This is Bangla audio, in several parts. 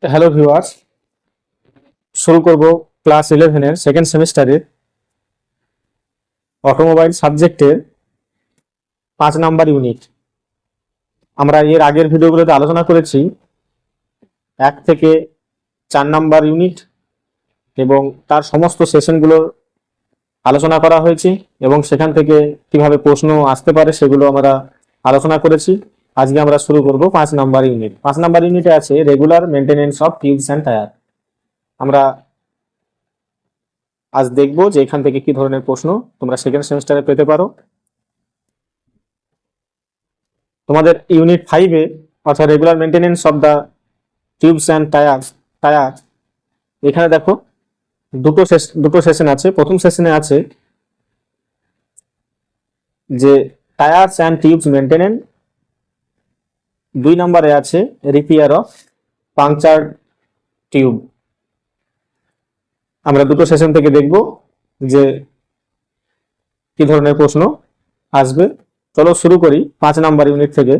হ্যালো ভিউয়ার্স, শুরু করব ক্লাস 11-এর সেকেন্ড সেমিস্টারের অটোমোবাইল সাবজেক্টের 5 নাম্বার ইউনিট। আমরা এর আগের ভিডিওগুলোতে আলোচনা করেছি 1 থেকে 4 নাম্বার ইউনিট এবং তার সমস্ত সেশনগুলো আলোচনা করা হয়েছে এবং সেখান থেকে কিভাবে প্রশ্ন আসতে পারে সেগুলো আমরা আলোচনা করেছি। আজকে আমরা শুরু করব 5 নাম্বার ইউনিট। 5 নাম্বার ইউনিটে আছে regular maintenance of tubes and tyre. আমরা আজ দেখব যে এখান থেকে কি ধরনের প্রশ্ন তোমরা সেকেন্ড সেমিস্টারে পেতে পারো। তোমাদের ইউনিট 5-এ অর্থাৎ regular maintenance of the tubes and tyre এখানে দেখো দুটো সেশন আছে। প্রথম সেশনে আছে যে টায়ার্স অ্যান্ড টিউবস মেনটেনেন্স, 2 নম্বরে আছে রিপেয়ার অফ পাংচার টিউব। আমরা দুটো সেশন থেকে দেখব যে কি ধরনের প্রশ্ন আসবে। চলো শুরু করি 5 নাম্বার ইউনিট থেকে।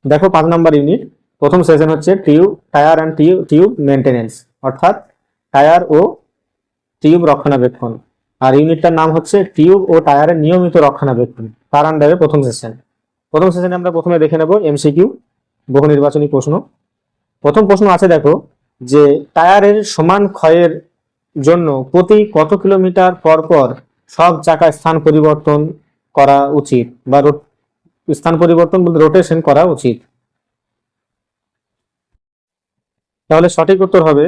দেখো 5 নাম্বার ইউনিট প্রথম সেশন হচ্ছে টায়ার অ্যান্ড টিউব মেনটেনেন্স, অর্থাৎ টায়ার ও টিউব রক্ষণাবেক্ষণ। আর ইউনিটটার নাম হচ্ছে টিউব ও টায়ারের নিয়মিত রক্ষণাবেক্ষণ। তার আন্ডারে প্রথম সেশনে আমরা প্রথমে দেখে নেব এমসিকিউ, বহু নির্বাচনী প্রশ্ন। প্রথম প্রশ্ন আছে দেখো যে টায়ারের সমান ক্ষয়ের জন্য প্রতি কত কিলোমিটার পর পর সব চাকা স্থান পরিবর্তন করা উচিত, বা স্থান পরিবর্তন বলতে রোটেশন করা উচিত। তাহলে সঠিক উত্তর হবে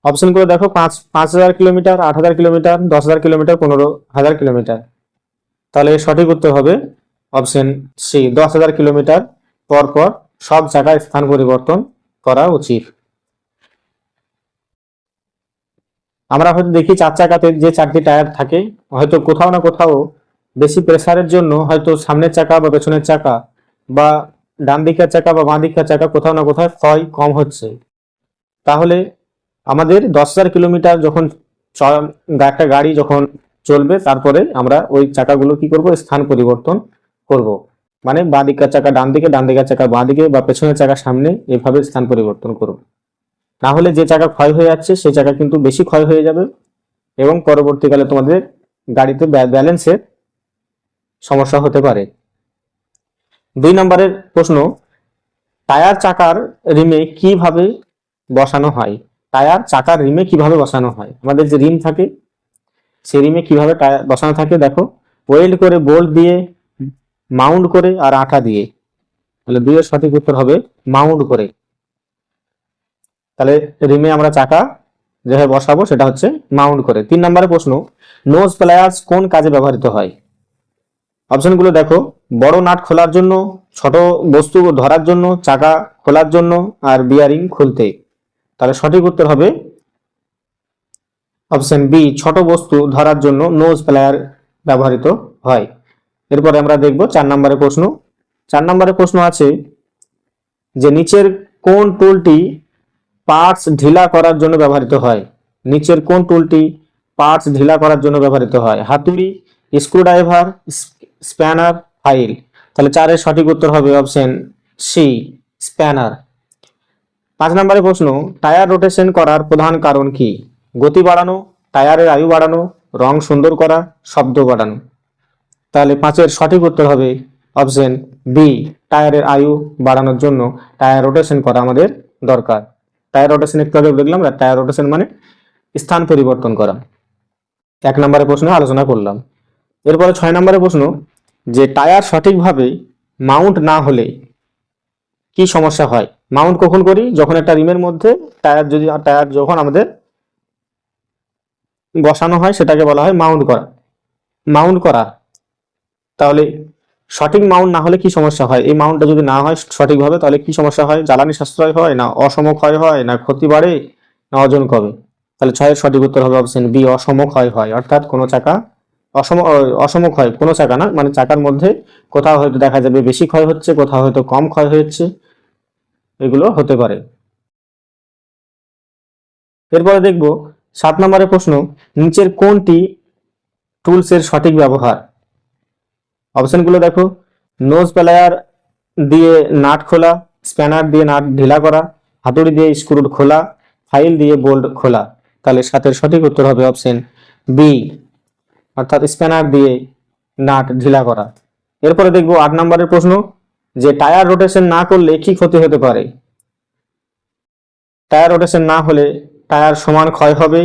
অপশনগুলো দেখো 5,000 কিলোমিটার, 8,000 কিলোমিটার, 10,000 কিলোমিটার, 15,000 কিলোমিটার। তাহলে সঠিক উত্তর হবে অপশন সি, 10,000 কিলোমিটার পর পর সব জায়গায় স্থান পরিবর্তন করা উচিত। আমরা হয়তো দেখি 4 চাকাতে যে 4টি টায়ার থাকে, হয়তো কোথাও না কোথাও বেশি প্রেসারের জন্য হয়তো সামনের চাকা বা পেছনের চাকা বা ডান দিকের চাকা বা বাঁ দিকের চাকা কোথাও না কোথাও ক্ষয় কম হচ্ছে। তাহলে আমাদের 10,000 কিলোমিটার যখন একটা গাড়ি যখন চলবে, তারপরে আমরা ওই চাকাগুলো কি করব, স্থান পরিবর্তন করব। মানে বাঁ দিকের চাকা ডান দিকে, ডান দিকের চাকা বাঁ দিকে, বা পেছনের চাকা সামনে, এভাবে স্থান পরিবর্তন করব। না হলে যে চাকা ক্ষয় হয়ে যাচ্ছে সেই চাকা কিন্তু বেশি ক্ষয় হয়ে যাবে এবং পরবর্তীকালে তোমাদের গাড়িতে ব্যালেন্সের সমস্যা হতে পারে। 2 নম্বরের প্রশ্ন, টায়ার চাকার রিমে কিভাবে বসানো হয়? টায়ার চাকার রিমে কিভাবে বসানো হয়? আমাদের যে রিম থাকে সেই রিমে কিভাবে টায়ার বসানো থাকে দেখো, ওয়েল্ড করে, বোল্ট দিয়ে, মাউন্ট করে, আর আঠা দিয়ে। তাহলে 2 এর সঠিক উত্তর হবে মাউন্ট করে। তাহলে রিমে আমরা চাকা যেভাবে বসাবো সেটা হচ্ছে মাউন্ট করে। 3 নম্বরের প্রশ্ন, নোজ প্লায়ার্স কোন কাজে ব্যবহৃত হয়? অপশনগুলো দেখো, বড় নাট খোলার জন্য, ছোট বস্তু ধরার জন্য, চাকা খোলার জন্য, আর বিয়ারিং খুলতে। তাহলে সঠিক উত্তর হবে অপশন বি, ছোট বস্তু ধরার জন্য নোজ প্লায়ার ব্যবহৃত হয়। এরপরে আমরা দেখব 4 নম্বরের প্রশ্ন। 4 নম্বরের প্রশ্ন আছে যে নিচের কোন টুলটি পার্টস ঢিলা করার জন্য ব্যবহৃত হয়? নিচের কোন টুলটি পার্টস ঢিলা করার জন্য ব্যবহৃত হয়? হাতুড়ি, স্ক্রুড্রাইভার, স্প্যানার, ফাইল। তাহলে 4 এর সঠিক উত্তর হবে অপশন সি, স্প্যানার। 5 নম্বরের প্রশ্ন, টায়ার রোটেশন করার প্রধান কারণ কি? গতি বাড়ানো, টায়ারের আয়ু বাড়ানো, রং সুন্দর করা, শব্দ বাড়ানো। তাহলে 5 এর সঠিক উত্তর হবে অপশন বি, টায়ারের আয়ু বাড়ানোর জন্য টায়ার রোটেশন করা আমাদের দরকার। টায়ার রোটেশন একটু আগে দেখলাম, টায়ার রোটেশন মানে স্থান পরিবর্তন করা। 1 নম্বরের প্রশ্নে আলোচনা করলাম। এরপরে 6 নম্বরের প্রশ্ন, যে টায়ার সঠিকভাবে মাউন্ট না হলে কি সমস্যা হয়? মাউন্ট কখন করি? যখন একটা রিমের মধ্যে টায়ার যখন আমাদের বসানো হয় সেটাকে বলা হয় মাউন্ট করা। তাহলে সঠিক মাউন্ট না হলে কি সমস্যা হয়? এই মাউন্টটা যদি না হয় সঠিকভাবে তাহলে কি সমস্যা হয়? জ্বালানি সাশ্রয় হয়, না অসমক্ষয় হয়, না ক্ষতি বাড়ে, না ওজন কমে? তাহলে 6 এর সঠিক উত্তর হবে অপশন বি, অসমক্ষয় হয়। অর্থাৎ কোনো চাকা অসমক্ষয় কোনো চাকা না, মানে চাকার মধ্যে কোথাও হয়তো দেখা যাবে বেশি ক্ষয় হচ্ছে, কোথাও হয়তো কম ক্ষয় হচ্ছে, এগুলো হতে পারে। এরপরে দেখব 7 নম্বরের প্রশ্ন, নিচের কোনটি টুলসের সঠিক ব্যবহার? অপশনগুলো দেখো, নোজ প্লায়ার দিয়ে নাট খোলা, স্প্যানার দিয়ে নাট ঢিলা করা, হাতুড়ি দিয়ে স্ক্রু খোলা, ফাইল দিয়ে বোল্ট খোলা। তাহলে সাথে সঠিক উত্তর হবে অপশন বি, অর্থাৎ স্প্যানার দিয়ে নাট ঢিলা করা। এরপরে দেখবো 8 নম্বরের প্রশ্ন, যে টায়ার রোটেশন না করলে কি ক্ষতি হতে পারে। টায়ার রোটেশন না হলে টায়ার সমান ক্ষয় হবে,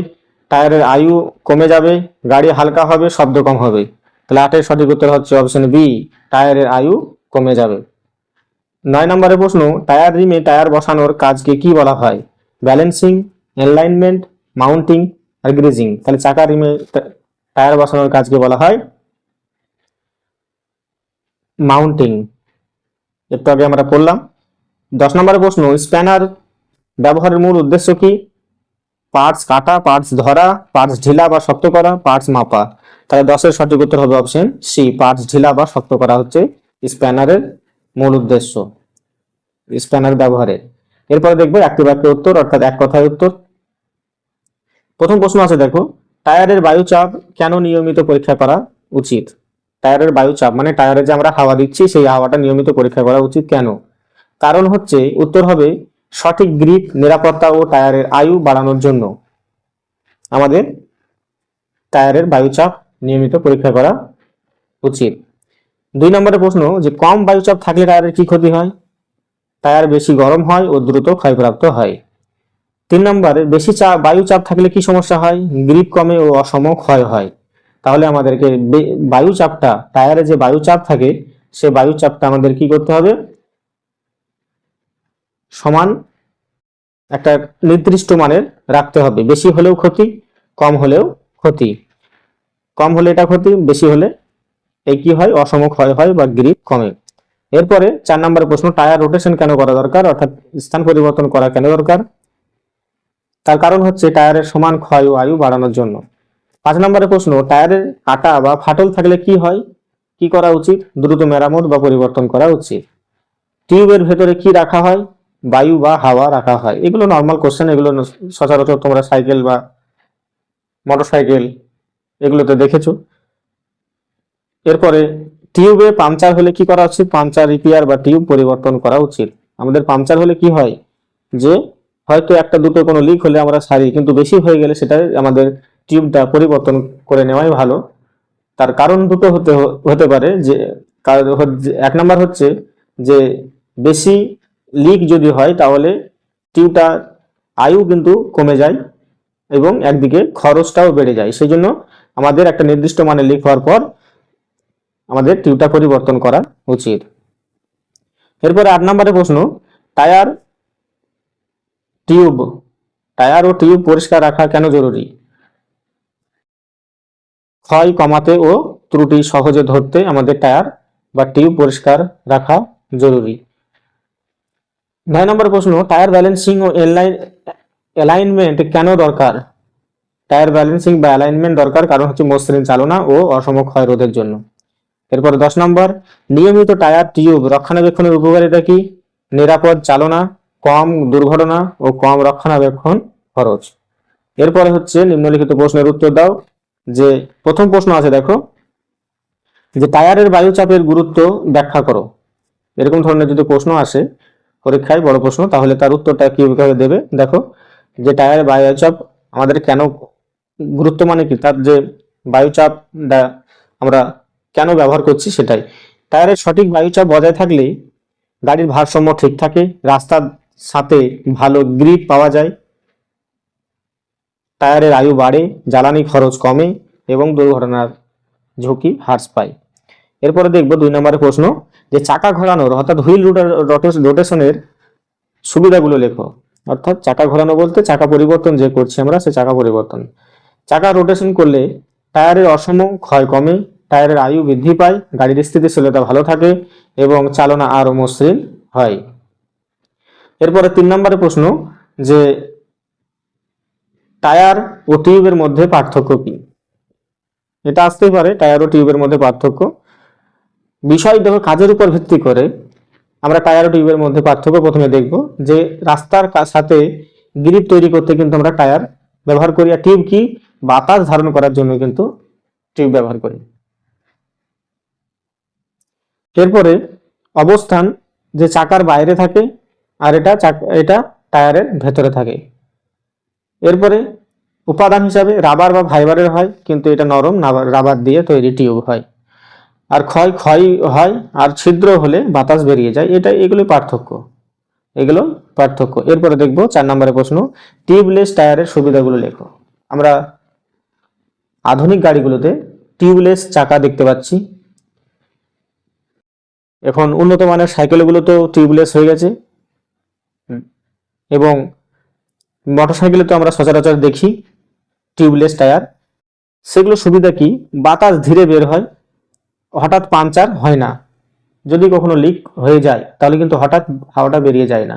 টায়ারের আয়ু কমে যাবে, গাড়ি হালকা হবে, শব্দ কম হবে। তাহলে 8 এর সঠিক উত্তর হচ্ছে অপশন বি, টায়ারের আয়ু কমে যাবে। 9 নম্বরের প্রশ্ন, টায়ার রিমে টায়ার বসানোর কাজকে কি বলা হয়। ব্যালেন্সিং, অ্যালাইনমেন্ট, মাউন্টিং আর গ্রিজিং। তাহলে চাকা রিমে টায়ার বসানোর কাজকে বলা হয় মাউন্টিং, একটু আগে আমরা পড়লাম। 10 নম্বরের প্রশ্ন, স্প্যানার ব্যবহারের মূল উদ্দেশ্য কি। পার্টস কাটা, পার্টস ধরা, পার্টস ঢিলা বা শক্ত করা, পার্টস মাপা। তাহলে 10 এর সঠিক উত্তর হবে অপশন সি, পার্টস ঢিলা বা শক্ত করা হচ্ছে স্প্যানারের মূল উদ্দেশ্য স্প্যানার ব্যবহারের। এরপরে দেখবো একটি বাক্যের উত্তর, অর্থাৎ এক কথায় উত্তর। প্রথম প্রশ্ন আছে দেখো, টায়ারের বায়ুচাপ কেন নিয়মিত পরীক্ষা করা উচিত। টায়ারের বায়ুচাপ মানে টায়ারে যে আমরা হাওয়া দিচ্ছি সেই হাওয়াটা নিয়মিত পরীক্ষা করা উচিত কেন। কারণ হচ্ছে, উত্তর হবে সঠিক গ্রিপ, নিরাপত্তা ও টায়ারের আয়ু বাড়ানোর জন্য আমাদের টায়ারের বায়ুচাপ নিয়মিত পরীক্ষা করা উচিত। 2 নম্বরের প্রশ্ন, যে কম বায়ুচাপ থাকলে টায়ারের কি ক্ষতি হয়। টায়ার বেশি গরম হয় ও দ্রুত ক্ষয়প্রাপ্ত হয়। 3 নম্বরে, বেশি বায়ুচাপ থাকলে কি সমস্যা হয়। গ্রিপ কমে ও অসম ক্ষয় হয়। তাহলে আমাদেরকে বায়ুচাপটা, টায়ারে যে বায়ুচাপ থাকে সে বায়ুচাপটা আমাদের কি করতে হবে, সমান একটা নির্দিষ্ট মানের রাখতে হবে। বেশি হলেও ক্ষতি, কম হলেও ক্ষতি। কম হলে এটা ক্ষতি, বেশি হলে এই কি হয়, অসম ক্ষয় হয় বা গ্রিপ কমে। এরপরে 4 নম্বরের প্রশ্ন, টায়ার রোটেশন কেন করা দরকার, অর্থাৎ স্থান পরিবর্তন করা কেন দরকার। তার কারণ হচ্ছে টায়ারের সমান ক্ষয় ও আয়ু বাড়ানোর জন্য। 5 নম্বরের প্রশ্ন, টায়ারের কাটা বা ফাটল থাকলে কি হয়, কি করা উচিত। দ্রুত মেরামত বা পরিবর্তন করা উচিত। টিউবের ভেতরে কি রাখা হয়, বায়ু বা হাওয়া রাখা হয়। এগুলো নর্মাল কোশ্চেন, এগুলো সচরাচর তোমরা সাইকেল বা মোটরসাইকেল এগুলোতে দেখেছো। এরপরে, টিউবে পাংচার হলে কি করা উচিত। পাংচার রিপেয়ার বা টিউব পরিবর্তন করা উচিত। আমাদের পাংচার হলে কি হয়, যে হয়তো একটা দুটো কোনো লিক হলে আমরা সারি, কিন্তু বেশি হয়ে গেলে সেটা আমাদের টিউবটা পরিবর্তন করে নেওয়াই ভালো। তার কারণ দুটো হতে পারে, যে 1 নাম্বার হচ্ছে যে বেশি লিক যদি হয় তাহলে টিউবটা আয়ু কিন্তু কমে যায় এবং একদিকে খরচটাও বেড়ে যায়। সেই জন্য আমাদের একটা নির্দিষ্ট মানে লিক হওয়ার পর আমাদের টিউবটা পরিবর্তন করা উচিত। এরপরে 8 নম্বরের প্রশ্ন, টায়ার টায়ার ও টিউব পরিষ্কার রাখা কেন জরুরি। ক্ষয় কমাতে ও ত্রুটি সহজে ধরতে আমাদের টায়ার বা টিউব পরিষ্কার রাখা জরুরি। 9 নম্বর প্রশ্ন, টায়ার ব্যালেন্সিং ও অ্যালাইনমেন্ট কেন দরকার। টায়ার ব্যালেন্সিং বা অ্যালাইনমেন্ট দরকার কারণ হচ্ছে মসৃণ চালনা ও অসম ক্ষয় রোধের জন্য। এরপর 10 নম্বর, নিয়মিত টায়ার টিউব রক্ষণাবেক্ষণের উপকারিতা কি। নিরাপদ চালনা, কম দুর্ঘটনা ও কম রক্ষণাবেক্ষণ খরচ। এরপরে হচ্ছে নিম্নলিখিত প্রশ্নের উত্তর দাও। যে প্রথম প্রশ্ন আছে দেখো, যে টায়ারের বায়ুচাপের গুরুত্ব ব্যাখ্যা করো। এরকম ধরনের যদি প্রশ্ন আসে পরীক্ষায়, বড় প্রশ্ন, তাহলে তার উত্তরটা কিভাবে দেবে। দেখো, যে টায়ারের বায়ুচাপ আমাদের কেন গুরুত্ব মানে কি, তার যে বায়ুচাপ আমরা কেন ব্যবহার করছি সেটাই। টায়ারের সঠিক বায়ুচাপ বজায় থাকলে গাড়ির ভারসাম্য ঠিক থাকে, রাস্তার সাথে ভালো গ্রিপ পাওয়া যায়, টায়ারের আয়ু বাড়ে, জ্বালানি খরচ কমে এবং দুর্ঘটনার ঝুঁকি হ্রাস পায়। এরপরে দেখবো 2 নম্বরের প্রশ্ন, যে চাকা ঘোরানোর অর্থাৎ হুইল রোটেশনের সুবিধাগুলো লেখো। অর্থাৎ চাকা ঘোরানো বলতে চাকা পরিবর্তন যে করছি আমরা, সে চাকা পরিবর্তন। চাকা রোটেশন করলে টায়ারের অসম ক্ষয় কমে, টায়ারের আয়ু বৃদ্ধি পায়, গাড়ির স্থিতিশীলতা ভালো থাকে এবং চালনা আরো মসৃণ হয়। এরপরে 3 নম্বরের প্রশ্ন, যে টায়ার ও টিউবের মধ্যে পার্থক্য কি। এটা আসতেই পারে, টায়ার ও টিউবের মধ্যে পার্থক্য। বিষয় দেখো, কাজের উপর ভিত্তি করে আমরা টায়ার ও টিউবের মধ্যে পার্থক্য প্রথমে দেখব। যে রাস্তার সাথে গ্রিপ তৈরি করতে কিন্তু আমরা টায়ার ব্যবহার করি, আর টিউব কি, বাতাস ধারণ করার জন্য কিন্তু টিউব ব্যবহার করি। এরপরে অবস্থান যে চাকার বাইরে থাকে, আর এটা টায়ারের ভেতরে থাকে। এরপরে উপাদান হিসাবে রাবার বা ফাইবারের হয়, কিন্তু এটা নরম রাবার দিয়ে তৈরি টিউব হয়। আর ক্ষয় ক্ষয় হয়, আর ছিদ্র হলে বাতাস বেরিয়ে যায়। এগুলো পার্থক্য। এরপরে দেখবো 4 নম্বরের প্রশ্ন, টিউবলেস টায়ারের সুবিধাগুলো লেখো। আমরা আধুনিক গাড়িগুলোতে টিউবলেস চাকা দেখতে পাচ্ছি। এখন উন্নত মানের সাইকেলগুলো তো টিউবলেস হয়ে গেছে, এবং মোটরসাইকেলে তো আমরা সচরাচর দেখি টিউবলেস টায়ার। সেগুলো সুবিধা কি? বাতাস ধীরে বের হয়, হঠাৎ পাংচার হয় না। যদি কখনো লিক হয়ে যায় তাহলে কিন্তু হঠাৎ হাওয়াটা বেরিয়ে যায় না,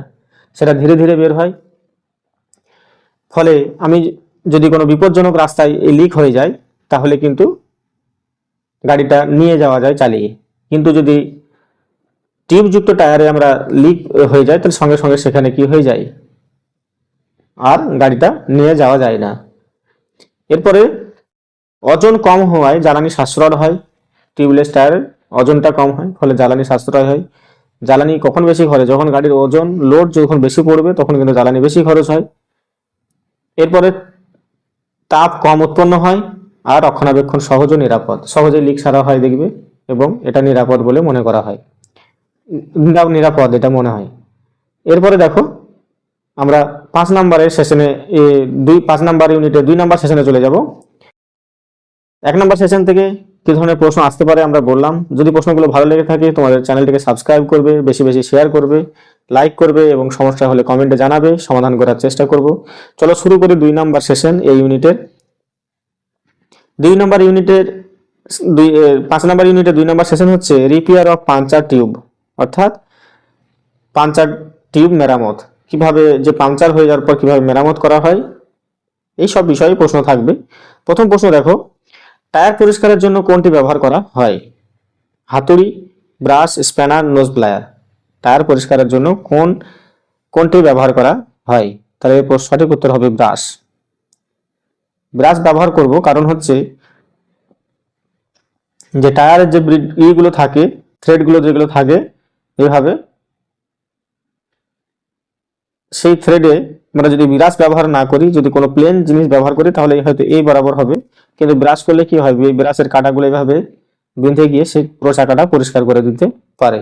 সেটা ধীরে ধীরে বের হয়। ফলে আমি যদি কোনো বিপজ্জনক রাস্তায় লিক হয়ে যায় তাহলে কিন্তু গাড়িটা নিয়ে যাওয়া যায় চালিয়ে। কিন্তু যদি টিউবযুক্ত টায়ারে আমরা লিক হয়ে যায় তাহলে সঙ্গে সঙ্গে সেখানে কি হয়ে যায়, আর গাড়িটা নিয়ে যাওয়া যায় না। এরপরে ওজন কম হওয়ায় জ্বালানি সাশ্রয় হয়। টিউবলেস টায়ারের ওজনটা কম হয়, ফলে জ্বালানি সাশ্রয় হয়। জ্বালানি কখন বেশি খরচ? যখন গাড়ির ওজন লোড যখন বেশি পড়বে তখন কিন্তু জ্বালানি বেশি খরচ হয়। এরপরে তাপ কম উৎপন্ন হয়, আর রক্ষণাবেক্ষণ সহজ ও নিরাপদ, সহজে লিক সারা হয় দেখবে, এবং এটা নিরাপদ বলে মনে করা হয়, নিরাপদ এটা মনে হয়। এরপরে দেখো আমরা 5 নম্বরের সেশনে 5 নম্বর ইউনিটে 2 নম্বর সেশনে চলে যাব। 1 নম্বর সেশন থেকে কি ধরনের প্রশ্ন আসতে পারে আমরা বললাম। যদি প্রশ্নগুলো ভালো লেগে থাকে তোমাদের চ্যানেলটিকে সাবস্ক্রাইব করবে, বেশি বেশি শেয়ার করবে, লাইক করবে, এবং সমস্যা হলে কমেন্টে জানাবে, সমাধান করার চেষ্টা করব। চলো শুরু করি 2 নম্বর সেশন এই ইউনিটের। 2 নম্বর ইউনিটের 5 নম্বর ইউনিটে 2 নম্বর সেশন হচ্ছে রিপেয়ার অফ পাংচার টিউব, অর্থাৎ পাংচার টিউব মেরামত। কিভাবে যে পাংচার হয়ে যাওয়ার পর কিভাবে মেরামত করা হয়, এই সব বিষয়ে প্রশ্ন থাকবে। প্রথম প্রশ্ন দেখো, টায়ার পরিষ্কারের জন্য কোনটি ব্যবহার করা হয়? হাতুড়ি, brush, spanner, nose plier. Tyre পরিষ্কারের জন্য কোনটি ব্যবহার করা হয়? তাহলে সঠিক উত্তর হবে ব্রাশ। ব্রাশ ব্যবহার করব কারণ হচ্ছে যে টায়ারের যে ইগুলো থাকে, থ্রেডগুলো যেগুলো থাকে এইভাবে, সেই থ্রেডে আমরা যদি ব্রাশ ব্যবহার না করি, যদি কোনো প্লেন জিনিস ব্যবহার করি তাহলে হয়তো এই বরাবর হবে, কিন্তু ব্রাশ করলে কি হয়, এই ব্রাশের কাঁটাগুলো এইভাবে বিঁধে গিয়ে সেই পুরো চাকাটা পরিষ্কার করে দিতে পারে।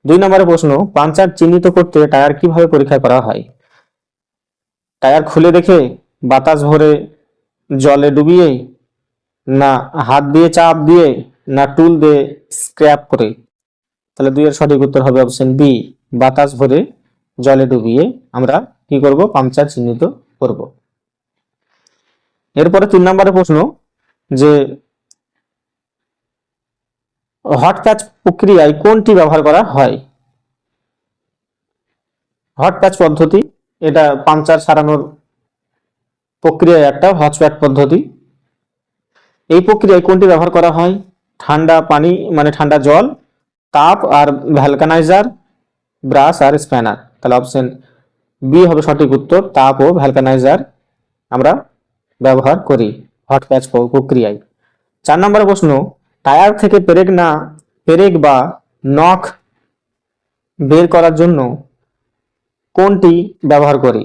2 নম্বরের প্রশ্ন, পাংচার চিহ্নিত করতে টায়ার কিভাবে পরীক্ষা করা হয়? টায়ার খুলে দেখে, বাতাস ভরে, জলে ডুবিয়ে, না হাত দিয়ে চাপ দিয়ে, না টুল দিয়ে স্ক্র্যাপ করে। তাহলে 2 এর সঠিক উত্তর হবে অপশন বি, বাতাস ভরে জলে ডুবিয়ে আমরা কি করব, পাংচার চিহ্নিত করব। এরপরে 3 নম্বরের প্রশ্ন, যে হট প্যাচ প্রক্রিয়ায় কোনটি ব্যবহার করা হয়? হট প্যাচ পদ্ধতি, এটা পাংচার সারানোর প্রক্রিয়ায় একটা হট প্যাচ পদ্ধতি। এই প্রক্রিয়ায় কোনটি ব্যবহার করা হয়? ঠান্ডা পানি মানে ঠান্ডা জল, তাপ আর ভ্যালকানাইজার, ব্রাশ আর স্প্যানার। তাহলে অপশন বি হবে সঠিক উত্তর, তাপ ও ভ্যালকানাইজার আমরা ব্যবহার করি হট প্যাচ প্রক্রিয়ায়। 4 নম্বর প্রশ্ন, টায়ার থেকে পেরেক বা নখ বের করার জন্য কোনটি ব্যবহার করি?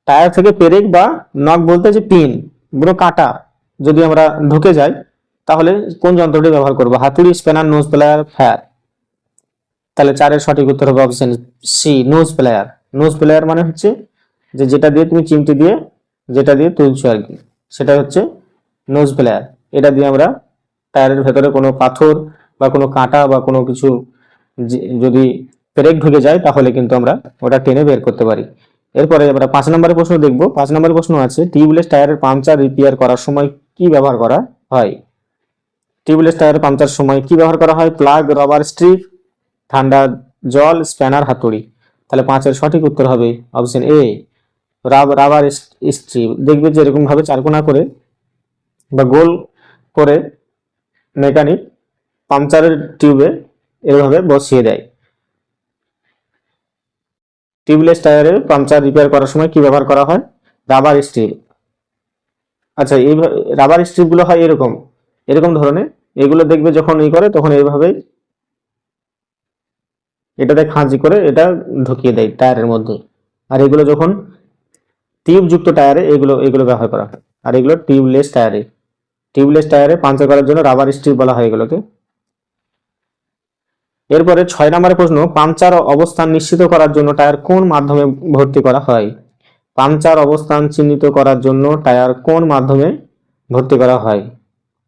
টায়ার থেকে পেরেক বা নখ বলতে যে পিন, কোনো কাঁটা যদি আমরা ঢুকে যাই তাহলে কোন যন্ত্রটি ব্যবহার করব? হাতুড়ি, স্প্যানার, নোজ প্লায়ার, ফ্যার। তাহলে 4 এর সঠিক উত্তর হবে option C, nose plier. Nose plier মানে হচ্ছে যে যেটা দিয়ে তুমি চিমটি দিয়ে যেটা দিয়ে তুলছো আর কি, সেটা হচ্ছে নোজ প্লায়ার। এটা দিয়ে আমরা টায়ারের ভেতরে কোনো পাথর বা কোনো কাঁটা বা কোনো কিছু যদি পেরেক ঢুকে যায় তাহলে কিন্তু আমরা ওটা টেনে বের করতে পারি। এরপরে আমরা 5 নম্বরের প্রশ্ন দেখব। 5 নম্বরের প্রশ্ন আছে, টিউবলেস টায়ারের পাংচার রিপেয়ার করার সময় কি ব্যবহার করা হয়? টিউবলেস টায়ারের পাংচার সময় কি ব্যবহার করা হয়? প্লাগ, রবার স্ট্রিপ, ঠান্ডা জল, স্প্যানার, হাতুড়ি। তাহলে 5 এর সঠিক উত্তর হবে অপশন এ, রাবার স্ট্রিপ। দেখবে যে এরকম ভাবে চারকোনা করে বা গোল করে মেকানিক পাংচারের টিউবে এভাবে বসিয়ে দেয়। টিউবলেস টায়ারে পাংচার রিপেয়ার করার সময় কি ব্যবহার করা হয়? Rubber strip. আচ্ছা, এই রাবার স্ট্রিপ গুলো হয় এরকম ধরনের, এগুলো দেখবে যখন করে তখন এইভাবে এটাতে খাঁজি করে এটা ঢুকিয়ে দেয় টায়ারের মধ্যে। আর এগুলো যখন টিউব যুক্ত টায়ারে এগুলো এগুলো ব্যবহার করা হয়। আর এগুলো টিউবলেস টায়ারে পাংচার করার জন্য রাবার স্ট্রিপ বলা হয় এগুলোকে। এরপরে 6 নম্বরের প্রশ্ন, পাংচার অবস্থান নিশ্চিত করার জন্য টায়ার কোন মাধ্যমে ভর্তি করা হয়? পাংচার অবস্থান চিহ্নিত করার জন্য টায়ার কোন মাধ্যমে ভর্তি করা হয়?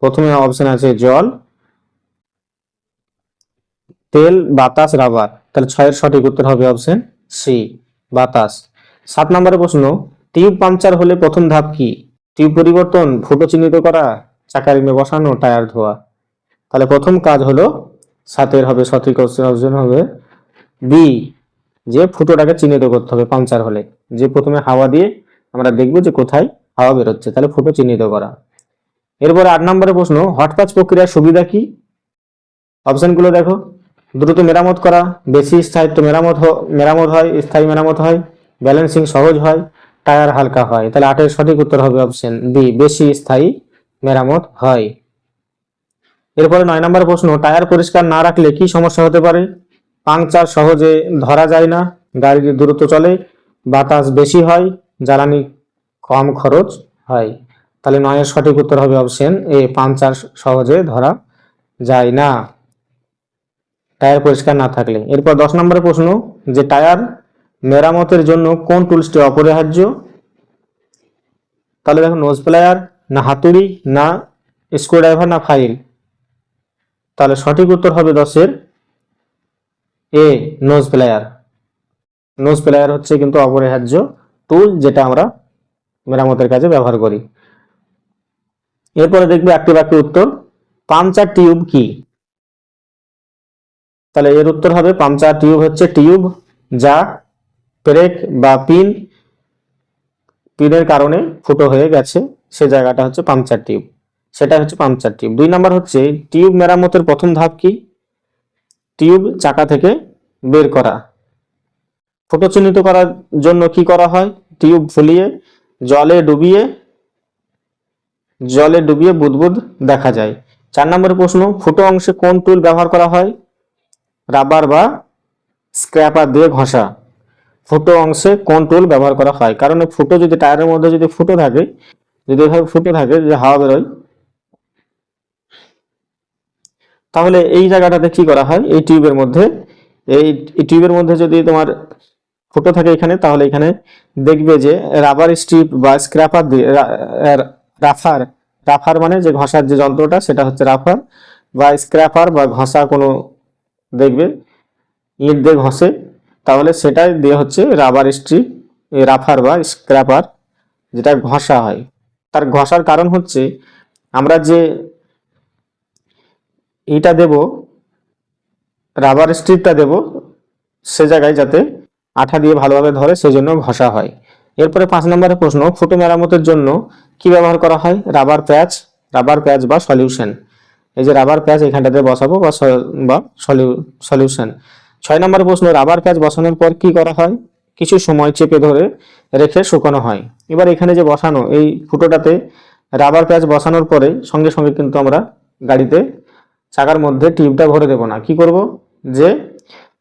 প্রথমে অপশন আছে জল, তেল, বাতাস, রাবার। তাহলে 6 এর সঠিক উত্তর হবে অপশন সি, বাতাস। 7 নম্বরের প্রশ্ন, টিউব পাংচার হলে প্রথম ধাপ কি? টিউব পরিবর্তন, ফুটো চিহ্নিত করা, চাকা রিমে বসানো, টায়ার ধোয়া। তাহলে প্রথম কাজ হলো 7 হবে সঠিক অপশন হবে বি, যে ফুটোটাকে চিহ্নিত করতে হবে পাংচার হলে। যে প্রথমে হাওয়া দিয়ে আমরা দেখবো যে কোথায় হাওয়া বেরোচ্ছে, তাহলে ফুটো চিহ্নিত করা। এরপরে 8 নম্বরের প্রশ্ন, হটপাচ প্রক্রিয়ার সুবিধা কি? অপশনগুলো দেখো, দ্রুত মেরামত করা, বেশি স্থায়িত্ব মেরামত হয়, স্থায়ী মেরামত হয়, ব্যালেন্সিং সহজ হয়, টায়ার হালকা হয়। তাহলে 8 এর সঠিক উত্তর হবে অপশন বি, বেশি স্থায়ী মেরামত হয়। এরপরে 9 নম্বর প্রশ্ন, টায়ার পরিষ্কার না রাখলে কি সমস্যা হতে পারে? পাংচার সহজে ধরা যায় না, গাড়ি দ্রুত চলে, বাতাস বেশি হয়, জ্বালানি কম খরচ হয়। তাহলে 9 এর সঠিক উত্তর হবে অপশন এ, পাংচার সহজে ধরা যায় না টায়ার পরিষ্কার না থাকলে। এরপর 10 নম্বরের প্রশ্ন, যে টায়ার মেরামতের জন্য কোন টুলসটি অপরিহার্য? তাহলে দেখো, নোজ প্লায়ার, না হাতুড়ি, না স্ক্রুড্রাইভার, না ফাইল। তাহলে সঠিক উত্তর হবে 10 এর এ, নোজ প্লায়ার। নোজ প্লায়ার হচ্ছে কিন্তু অপরিহার্য টুল, যেটা আমরা মেরামতের কাজে ব্যবহার করি। এরপরে দেখবে একটি বাক্যে উত্তর, পাংচার টিউব কি? তাহলে এর উত্তর হবে, পাংচার টিউব হচ্ছে টিউব যা ব্রেক বা পিনের কারণে ফুটো হয়ে গেছে, সে জায়গাটা হচ্ছে পাংচার টিউব, সেটা হচ্ছে পাংচার টিউব। 2 নম্বর হচ্ছে, টিউব মেরামতের প্রথম ধাপ কি? টিউব চাকা থেকে বের করা। ফুটো চিহ্নিত করার জন্য কি করা হয়? টিউব ফুলিয়ে জলে ডুবিয়ে বুদবুদ দেখা যায়। 4 নম্বরের প্রশ্ন, ফুটো অংশে কোন টুল ব্যবহার করা হয়? রাবার বা স্ক্র্যাপার দিয়ে ঘষা। ফুটো অংশে কোন টুল ব্যবহার করা হয়? কারণ ফুটো যদি টায়ারের মধ্যে যদি ফুটো থাকে, যদি এভাবে ফুটো থাকে যে হাওয়া বেরোয়, তাহলে এই জায়গাটাতে কি করা হয়? এই টিউবের মধ্যে যদি তোমার ফুটো থাকে এখানে, তাহলে এখানে দেখবে যে রাবার স্ট্রিপ বা স্ক্র্যাপার দিয়ে রাফার মানে যে ঘষার যে যন্ত্রটা, সেটা হচ্ছে রাফার বা স্ক্র্যাপার বা ঘষা কোনো দেখবে ইট দিয়ে ঘষে, তাহলে সেটাই দিয়ে হচ্ছে রাবার স্ট্রিপ, রাফার বা স্ক্র্যাপার, যেটা ঘষা হয়। তার ঘষার কারণ হচ্ছে, আমরা যে এইটা দেব, রাবার স্ট্রিপটা দেব, সে জায়গায় যাতে আঠা দিয়ে ভালোভাবে ধরে, সেজন্য ঘষা হয়। এরপরে 5 নম্বরের প্রশ্ন, ফুটো মেরামতের জন্য কি ব্যবহার করা হয়? রাবার প্যাচ বা সলিউশন। এই যে রাবার প্যাচ এখানটাতে বসাবো বা সলিউশন। 6 নম্বর প্রশ্ন, রাবার প্যাচ বসানোর পর কি করা হয়? কিছু সময় চেপে ধরে রেখে শুকানো হয়। এবার এখানে যে বসানো এই ফুটোটাতে রাবার প্যাচ বসানোর পরে সঙ্গে সঙ্গে কিন্তু আমরা গাড়িতে চাকার মধ্যে টিউবটা ভরে দেব না। কি করব? যে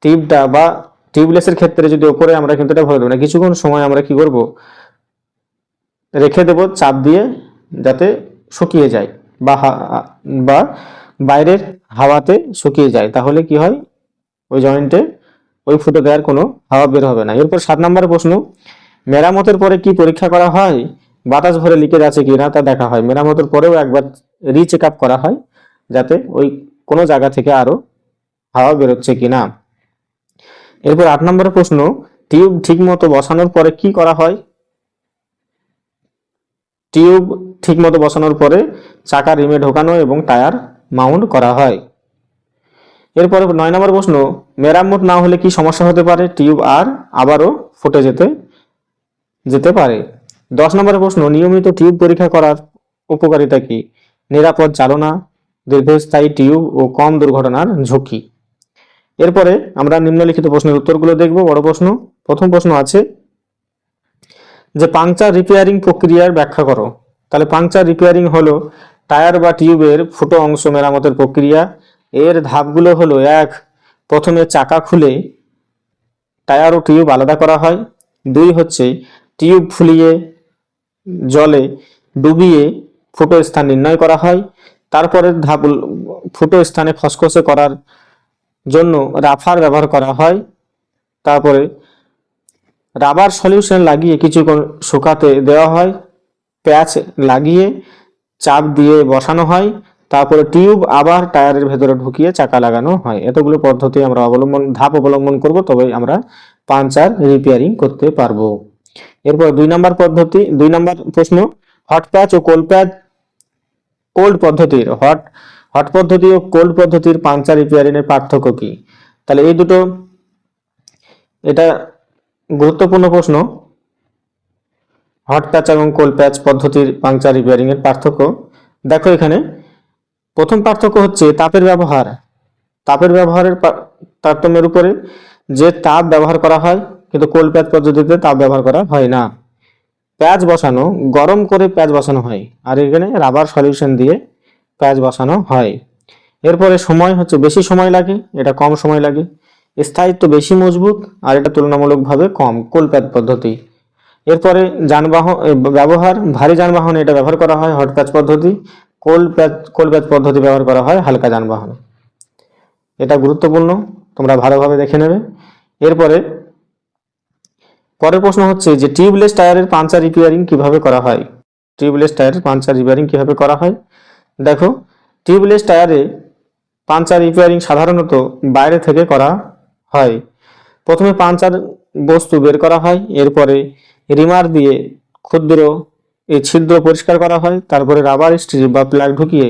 টিউবটা বা টিউবলেসের ক্ষেত্রে যদি ওপরে আমরা কিন্তু এটা ভরে দেবো না, কিছুক্ষণ সময় আমরা কি করব? রেখে দেব চাপ দিয়ে, যাতে শুকিয়ে যায় বা বাইরের হাওয়াতে শুকিয়ে যায়। তাহলে কি হয়? ওই জয়েন্টে ওই ফুটো দেওয়ার কোনো হাওয়া বের হবে না। এরপর 7 নম্বরের প্রশ্ন, মেরামতের পরে কি পরীক্ষা করা হয়? বাতাস ভরে লিকেজ আছে কিনা তা দেখা হয়। মেরামতের পরেও একবার রিচেক আপ করা হয়, যাতে ওই কোনো জায়গা থেকে আরো হাওয়া বেরোচ্ছে কিনা। এরপর 8 নম্বরের প্রশ্ন, টিউব ঠিকমতো বসানোর পরে কি করা হয়? টিউব ঠিকমতো বসানোর পরে চাকা রিমে ঢোকানো এবং টায়ার মাউন্ট করা হয়। এরপরে 9 নম্বর প্রশ্ন, মেরামত না হলে কি সমস্যা হতে পারে? টিউব আবারও ফুটে যেতে পারে। 10 নম্বরের প্রশ্ন, নিয়মিত টিউব পরীক্ষা করার উপকারিতা কি? নিরাপদ চালনা, দীর্ঘস্থায়ী টিউব ও কম দুর্ঘটনার ঝুঁকি। এরপরে আমরা নিম্নলিখিত প্রশ্নের উত্তরগুলো দেখব। বড় প্রশ্ন, প্রথম প্রশ্ন আছে যে পাংচার রিপেয়ারিং প্রক্রিয়ার ব্যাখ্যা করো। তাহলে পাংচার রিপেয়ারিং হলো টায়ার বা টিউবের ফুটো অংশ মেরামতের প্রক্রিয়া। এর ধাপগুলো হলো: 1, প্রথমে চাকা খুলে টায়ার ও টিউব আলাদা করা হয়। 2 হচ্ছে টিউব ফুলিয়ে জলে ডুবিয়ে ফুটো স্থান নির্ণয় করা হয়। তারপরের ধাপ ফুটো স্থানে খসখসে করার জন্য রাফার ব্যবহার করা হয়। তারপরে রাবার সলিউশন লাগিয়ে কিছুক্ষণ শুকাতে দেওয়া হয়। প্যাচ লাগিয়ে চাপ দিয়ে বসানো হয়। তারপরে টিউব আবার টায়ারের ভেতরে ঢুকিয়ে চাকা লাগানো হয়। এতগুলো পদ্ধতি আমরা ধাপ অবলম্বন করব, তবে আমরা পাঞ্চার রিপেয়ারিং করতে পারবো। এরপর 2 নম্বর পদ্ধতি, 2 নম্বর প্রশ্ন, হট প্যাচ ও কোল্ড পদ্ধতির হট পদ্ধতি ও কোল্ড পদ্ধতির পাঞ্চার রিপেয়ারিং এর পার্থক্য কি? তাহলে এই দুটো, এটা গুরুত্বপূর্ণ প্রশ্ন। হট প্যাচ এবং কোল্ড প্যাচ পদ্ধতির পাংচার রিপেয়ারিং এর পার্থক্য দেখো। এখানে প্রথম পার্থক্য হচ্ছে তাপের ব্যবহারের তারতম্যের উপরে, যে তাপ ব্যবহার করা হয়, কিন্তু কোল্ড প্যাচ পদ্ধতিতে তাপ ব্যবহার করা হয় না। প্যাচ বসানো, গরম করে প্যাচ বসানো হয়, আর এখানে রাবার সলিউশন দিয়ে প্যাচ বসানো হয়। এরপরে সময় হচ্ছে বেশি সময় লাগে, এটা কম সময় লাগে। স্থায়িত্ব বেশি মজবুত, আর এটা তুলনামূলকভাবে কম কোল্ড প্যাচ পদ্ধতি। এরপরে যানবাহন ব্যবহার, ভারী যানবাহনে এটা ব্যবহার করা হয় হট প্যাচ পদ্ধতি, কোল্ড প্যাচ পদ্ধতি ব্যবহার করা হয় হালকা যানবাহনে। এটা গুরুত্বপূর্ণ, তোমরা ভালোভাবে দেখে নেবে। এরপরে পরের প্রশ্ন হচ্ছে যে টিউবলেস টায়ারের পাঞ্চার রিপেয়ারিং কিভাবে করা হয়? টিউবলেস টায়ারের পাঞ্চার রিপেয়ারিং কিভাবে করা হয় দেখো। টিউবলেস টায়ারে পাঞ্চার রিপেয়ারিং সাধারণত বাইরে থেকে করা হয়। প্রথমে পাঞ্চার বস্তু বের করা হয়, এরপরে রিমার দিয়ে ক্ষুদ্র এই ছিদ্র পরিষ্কার করা হয়। তারপরে রাবার স্ট্রিপ বা প্লাগ ঢুকিয়ে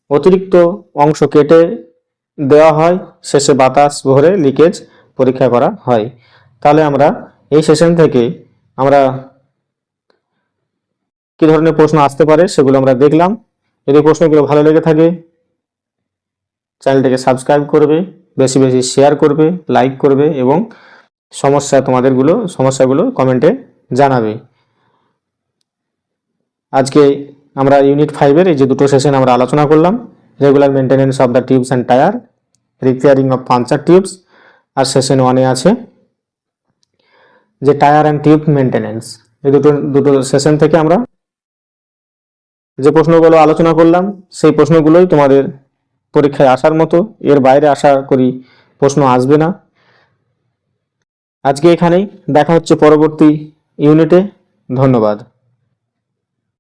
অতিরিক্ত অংশ কেটে দেওয়া হয়। শেষে বাতাস ভরে লিকেজ পরীক্ষা করা হয়। তাহলে আমরা এই সেশন থেকে আমরা কি ধরনের প্রশ্ন আসতে পারে সেগুলো আমরা দেখলাম। যদি প্রশ্নগুলো ভালো লেগে থাকে চ্যানেলটিকে সাবস্ক্রাইব করবে, বেশি বেশি শেয়ার করবে, লাইক করবে এবং সমস্যাগুলো কমেন্টে জানাবে। আজকে আমরা ইউনিট 5 এই যে দুটো সেশন আমরা আলোচনা করলাম, regular maintenance of the tubes and tyre, repairing of puncture tubes, আর সেশন 1 আছে যে টায়ার অ্যান্ড টিউব মেনটেনেন্স। এই দুটো সেশন থেকে আমরা যে প্রশ্নগুলো আলোচনা করলাম সেই প্রশ্নগুলোই তোমাদের পরীক্ষায় আসার মতো, এর বাইরে আশা করি প্রশ্ন আসবে না। আজকে এখানেই, দেখা হচ্ছে পরবর্তী ইউনিটে। ধন্যবাদ।